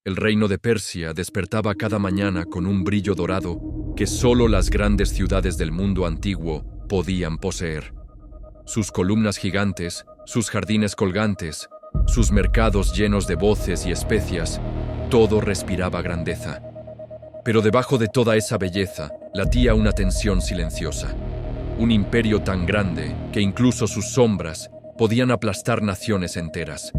El reino de Persia despertaba cada mañana con un brillo dorado que solo las grandes ciudades del mundo antiguo podían poseer. Sus columnas gigantes, sus jardines colgantes, sus mercados llenos de voces y especias, todo respiraba grandeza. Pero debajo de toda esa belleza latía una tensión silenciosa. Un imperio tan grande que incluso sus sombras podían aplastar naciones enteras.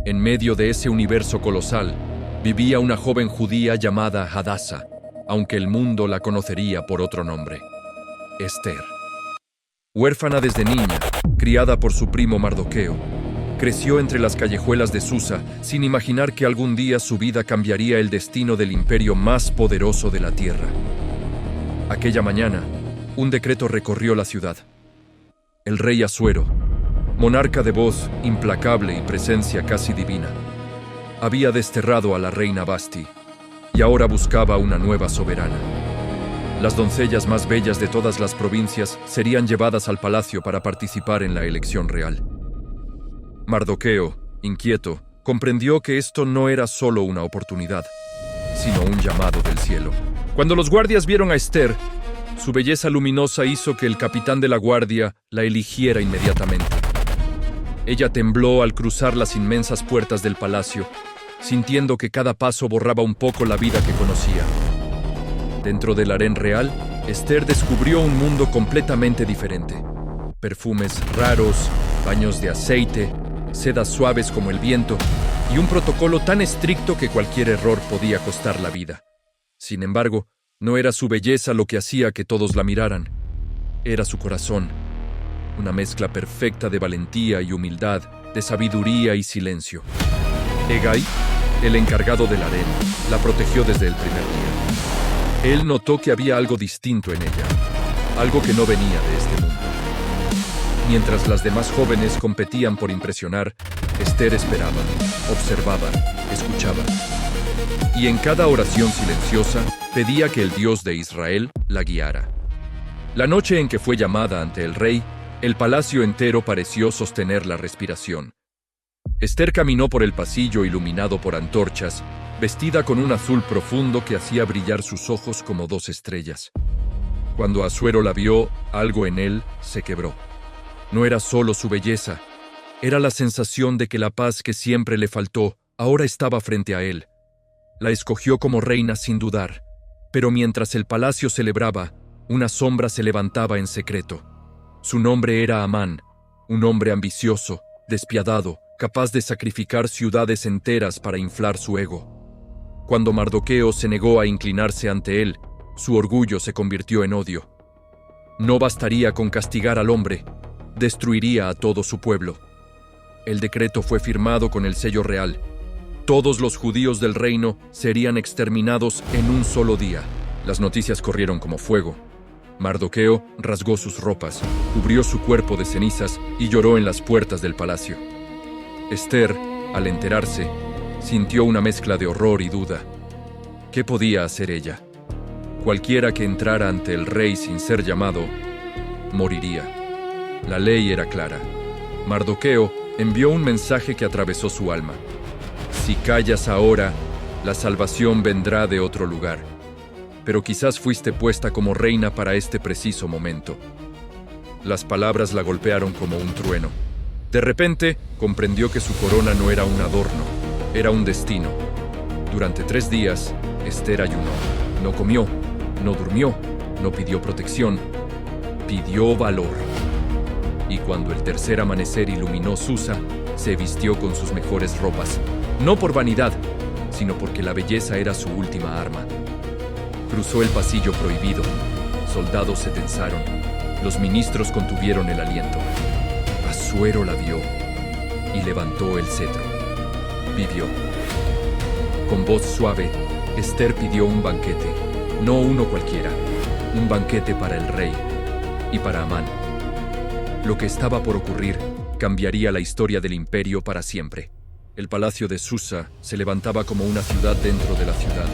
En medio de ese universo colosal vivía una joven judía llamada Hadasa, aunque el mundo la conocería por otro nombre: Ester. Huérfana desde niña, criada por su primo Mardoqueo, creció entre las callejuelas de Susa sin imaginar que algún día su vida cambiaría el destino del imperio más poderoso de la tierra. Aquella mañana, un decreto recorrió la ciudad. El rey Asuero, monarca de voz implacable y presencia casi divina, había desterrado a la reina Vasti y ahora buscaba una nueva soberana. Las doncellas más bellas de todas las provincias serían llevadas al palacio para participar en la elección real. Mardoqueo, inquieto, comprendió que esto no era solo una oportunidad, sino un llamado del cielo. Cuando los guardias vieron a Ester, su belleza luminosa hizo que el capitán de la guardia la eligiera inmediatamente. Ella tembló al cruzar las inmensas puertas del palacio, sintiendo que cada paso borraba un poco la vida que conocía. Dentro del harén real, Ester descubrió un mundo completamente diferente. Perfumes raros, baños de aceite, sedas suaves como el viento y un protocolo tan estricto que cualquier error podía costar la vida. Sin embargo, no era su belleza lo que hacía que todos la miraran. Era su corazón, una mezcla perfecta de valentía y humildad, de sabiduría y silencio. Hegai, el encargado del harén, la protegió desde el primer día. Él notó que había algo distinto en ella, algo que no venía de este mundo. Mientras las demás jóvenes competían por impresionar, Ester esperaba, observaba, escuchaba. Y en cada oración silenciosa pedía que el Dios de Israel la guiara. La noche en que fue llamada ante el rey, el palacio entero pareció sostener la respiración. Ester caminó por el pasillo iluminado por antorchas, vestida con un azul profundo que hacía brillar sus ojos como dos estrellas. Cuando Asuero la vio, algo en él se quebró. No era solo su belleza, era la sensación de que la paz que siempre le faltó ahora estaba frente a él. La escogió como reina sin dudar, pero mientras el palacio celebraba, una sombra se levantaba en secreto. Su nombre era Amán, un hombre ambicioso, despiadado, capaz de sacrificar ciudades enteras para inflar su ego. Cuando Mardoqueo se negó a inclinarse ante él, su orgullo se convirtió en odio. No bastaría con castigar al hombre, destruiría a todo su pueblo. El decreto fue firmado con el sello real. Todos los judíos del reino serían exterminados en un solo día. Las noticias corrieron como fuego. Mardoqueo rasgó sus ropas, cubrió su cuerpo de cenizas y lloró en las puertas del palacio. Ester, al enterarse, sintió una mezcla de horror y duda. ¿Qué podía hacer ella? Cualquiera que entrara ante el rey sin ser llamado, moriría. La ley era clara. Mardoqueo envió un mensaje que atravesó su alma. Si callas ahora, la salvación vendrá de otro lugar. Pero quizás fuiste puesta como reina para este preciso momento. Las palabras la golpearon como un trueno. De repente, comprendió que su corona no era un adorno, era un destino. Durante 3 días, Ester ayunó. No comió, no durmió, no pidió protección, pidió valor. Y cuando el tercer amanecer iluminó Susa, se vistió con sus mejores ropas, no por vanidad, sino porque la belleza era su última arma. Cruzó el pasillo prohibido, soldados se tensaron, los ministros contuvieron el aliento. Asuero la vio y levantó el cetro. Vivió. Con voz suave, Ester pidió un banquete, no uno cualquiera, un banquete para el rey y para Amán. Lo que estaba por ocurrir cambiaría la historia del imperio para siempre. El palacio de Susa se levantaba como una ciudad dentro de la ciudad.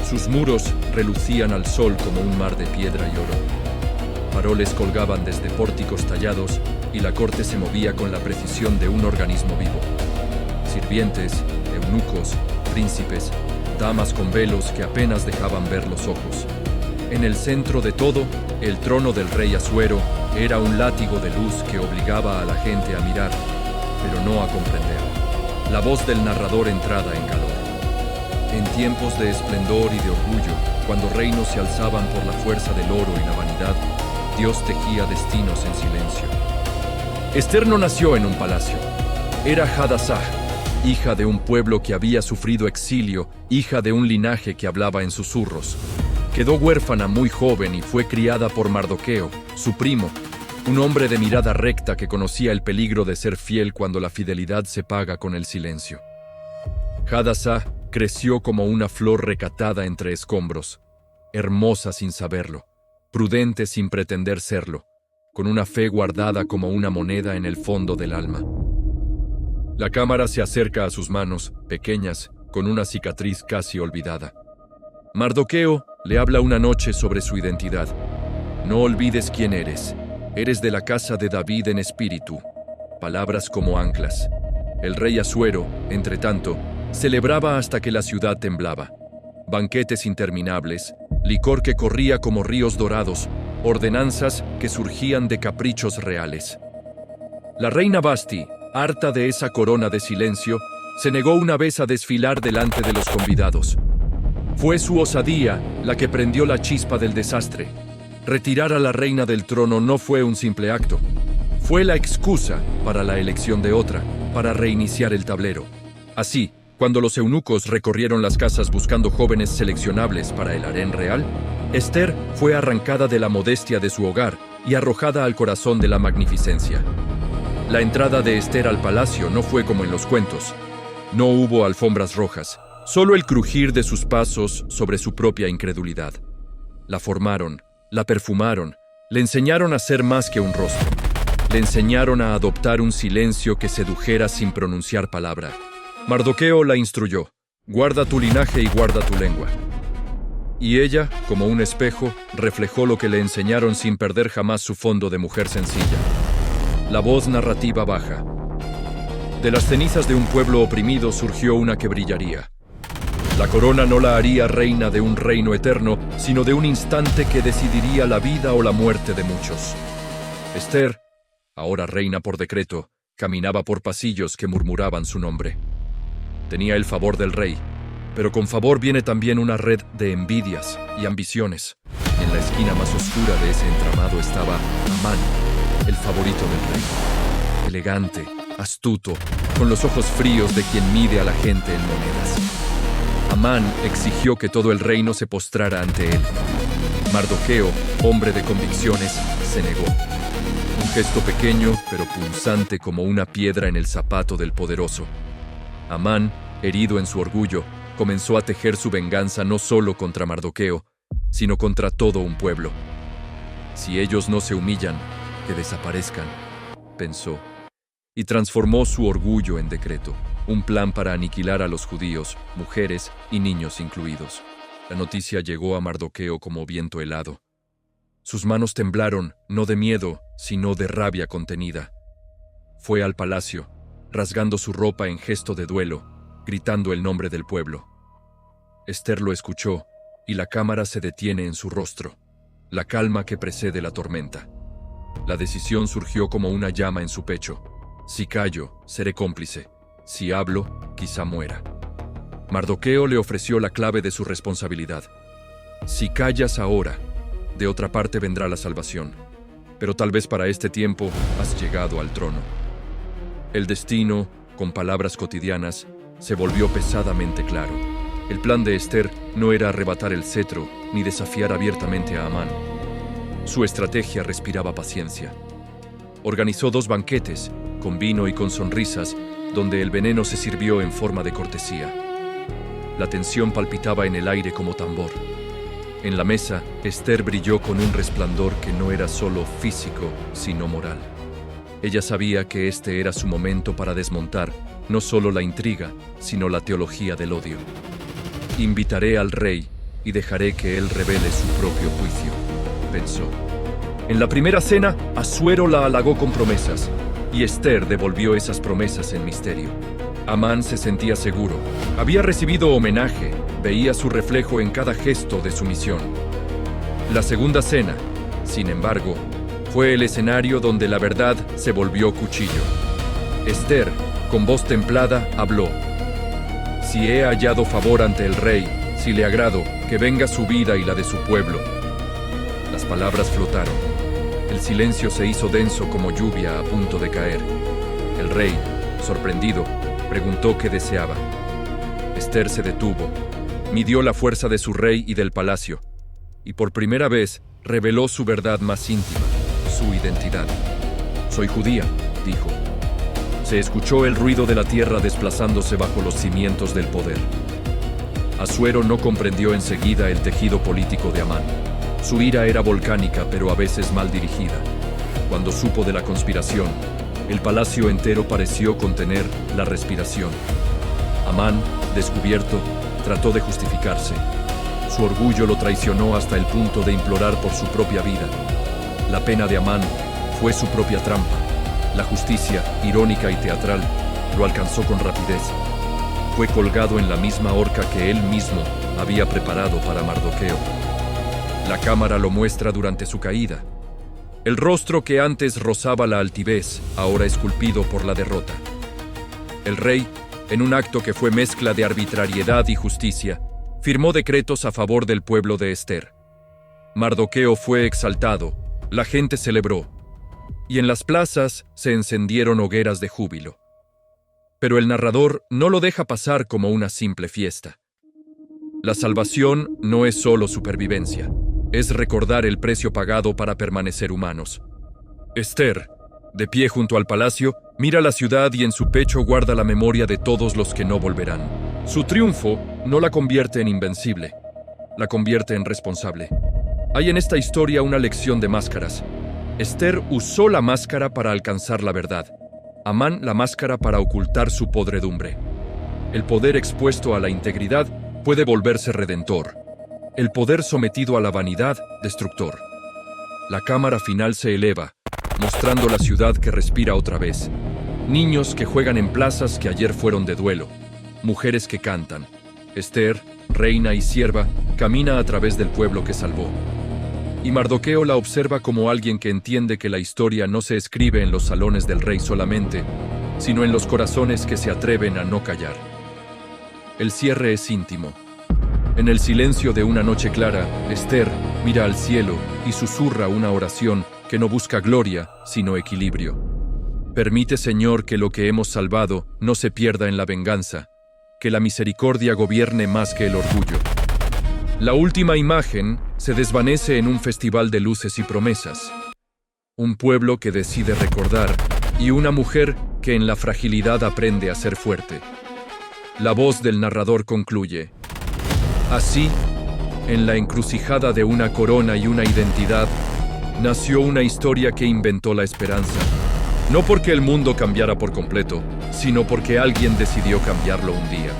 Sus muros relucían al sol como un mar de piedra y oro. Faroles colgaban desde pórticos tallados y la corte se movía con la precisión de un organismo vivo. Sirvientes, eunucos, príncipes, damas con velos que apenas dejaban ver los ojos. En el centro de todo, el trono del rey Asuero era un látigo de luz que obligaba a la gente a mirar, pero no a comprender. La voz del narrador entrada en calor. En tiempos de esplendor y de orgullo, cuando reinos se alzaban por la fuerza del oro y la vanidad, Dios tejía destinos en silencio. Ester no nació en un palacio. Era Hadassah, hija de un pueblo que había sufrido exilio, hija de un linaje que hablaba en susurros. Quedó huérfana muy joven y fue criada por Mardoqueo, su primo, un hombre de mirada recta que conocía el peligro de ser fiel cuando la fidelidad se paga con el silencio. Hadassah creció como una flor recatada entre escombros, hermosa sin saberlo, prudente sin pretender serlo, con una fe guardada como una moneda en el fondo del alma. La cámara se acerca a sus manos, pequeñas, con una cicatriz casi olvidada. Mardoqueo le habla una noche sobre su identidad. No olvides quién eres. Eres de la casa de David en espíritu. Palabras como anclas. El rey Asuero, entre tanto, celebraba hasta que la ciudad temblaba. Banquetes interminables, licor que corría como ríos dorados, ordenanzas que surgían de caprichos reales. La reina Vashti, harta de esa corona de silencio, se negó una vez a desfilar delante de los convidados. Fue su osadía la que prendió la chispa del desastre. Retirar a la reina del trono no fue un simple acto. Fue la excusa para la elección de otra, para reiniciar el tablero. Así, cuando los eunucos recorrieron las casas buscando jóvenes seleccionables para el harén real, Ester fue arrancada de la modestia de su hogar y arrojada al corazón de la magnificencia. La entrada de Ester al palacio no fue como en los cuentos. No hubo alfombras rojas, solo el crujir de sus pasos sobre su propia incredulidad. La formaron, la perfumaron, le enseñaron a ser más que un rostro. Le enseñaron a adoptar un silencio que sedujera sin pronunciar palabra. Mardoqueo la instruyó: guarda tu linaje y guarda tu lengua. Y ella, como un espejo, reflejó lo que le enseñaron sin perder jamás su fondo de mujer sencilla. La voz narrativa baja. De las cenizas de un pueblo oprimido surgió una que brillaría. La corona no la haría reina de un reino eterno, sino de un instante que decidiría la vida o la muerte de muchos. Ester, ahora reina por decreto, caminaba por pasillos que murmuraban su nombre. Tenía el favor del rey, pero con favor viene también una red de envidias y ambiciones. En la esquina más oscura de ese entramado estaba Amán, el favorito del rey. Elegante, astuto, con los ojos fríos de quien mide a la gente en monedas. Amán exigió que todo el reino se postrara ante él. Mardoqueo, hombre de convicciones, se negó. Un gesto pequeño, pero punzante como una piedra en el zapato del poderoso. Amán, herido en su orgullo, comenzó a tejer su venganza no solo contra Mardoqueo, sino contra todo un pueblo. Si ellos no se humillan, que desaparezcan, pensó, y transformó su orgullo en decreto, un plan para aniquilar a los judíos, mujeres y niños incluidos. La noticia llegó a Mardoqueo como viento helado. Sus manos temblaron, no de miedo, sino de rabia contenida. Fue al palacio, rasgando su ropa en gesto de duelo, gritando el nombre del pueblo. Ester lo escuchó, y la cámara se detiene en su rostro, la calma que precede la tormenta. La decisión surgió como una llama en su pecho. Si callo, seré cómplice. Si hablo, quizá muera. Mardoqueo le ofreció la clave de su responsabilidad. Si callas ahora, de otra parte vendrá la salvación. Pero tal vez para este tiempo has llegado al trono. El destino, con palabras cotidianas, se volvió pesadamente claro. El plan de Ester no era arrebatar el cetro ni desafiar abiertamente a Amán. Su estrategia respiraba paciencia. Organizó 2 banquetes, con vino y con sonrisas, donde el veneno se sirvió en forma de cortesía. La tensión palpitaba en el aire como tambor. En la mesa, Ester brilló con un resplandor que no era solo físico, sino moral. Ella sabía que este era su momento para desmontar no solo la intriga, sino la teología del odio. Invitaré al rey y dejaré que él revele su propio juicio, pensó. En la primera cena, Asuero la halagó con promesas, y Ester devolvió esas promesas en misterio. Amán se sentía seguro. Había recibido homenaje, veía su reflejo en cada gesto de sumisión. La segunda cena, sin embargo, fue el escenario donde la verdad se volvió cuchillo. Ester, con voz templada, habló. Si he hallado favor ante el rey, si le agrado, que venga su vida y la de su pueblo. Las palabras flotaron. El silencio se hizo denso como lluvia a punto de caer. El rey, sorprendido, preguntó qué deseaba. Ester se detuvo, midió la fuerza de su rey y del palacio, y por primera vez reveló su verdad más íntima, su identidad. Soy judía, dijo. Se escuchó el ruido de la tierra desplazándose bajo los cimientos del poder. Asuero no comprendió enseguida el tejido político de Amán. Su ira era volcánica, pero a veces mal dirigida. Cuando supo de la conspiración, el palacio entero pareció contener la respiración. Amán, descubierto, trató de justificarse. Su orgullo lo traicionó hasta el punto de implorar por su propia vida. La pena de Amán fue su propia trampa. La justicia, irónica y teatral, lo alcanzó con rapidez. Fue colgado en la misma horca que él mismo había preparado para Mardoqueo. La cámara lo muestra durante su caída. El rostro que antes rozaba la altivez, ahora esculpido por la derrota. El rey, en un acto que fue mezcla de arbitrariedad y justicia, firmó decretos a favor del pueblo de Ester. Mardoqueo fue exaltado, la gente celebró, y en las plazas se encendieron hogueras de júbilo. Pero el narrador no lo deja pasar como una simple fiesta. La salvación no es solo supervivencia, es recordar el precio pagado para permanecer humanos. Ester, de pie junto al palacio, mira la ciudad y en su pecho guarda la memoria de todos los que no volverán. Su triunfo no la convierte en invencible, la convierte en responsable. Hay en esta historia una lección de máscaras. Ester usó la máscara para alcanzar la verdad. Amán la máscara para ocultar su podredumbre. El poder expuesto a la integridad puede volverse redentor. El poder sometido a la vanidad, destructor. La cámara final se eleva, mostrando la ciudad que respira otra vez. Niños que juegan en plazas que ayer fueron de duelo. Mujeres que cantan. Ester, reina y sierva, camina a través del pueblo que salvó. Y Mardoqueo la observa como alguien que entiende que la historia no se escribe en los salones del rey solamente, sino en los corazones que se atreven a no callar. El cierre es íntimo. En el silencio de una noche clara, Ester mira al cielo y susurra una oración que no busca gloria, sino equilibrio. Permite, Señor, que lo que hemos salvado no se pierda en la venganza, que la misericordia gobierne más que el orgullo. La última imagen se desvanece en un festival de luces y promesas. Un pueblo que decide recordar y una mujer que en la fragilidad aprende a ser fuerte. La voz del narrador concluye. Así, en la encrucijada de una corona y una identidad, nació una historia que inventó la esperanza. No porque el mundo cambiara por completo, sino porque alguien decidió cambiarlo un día.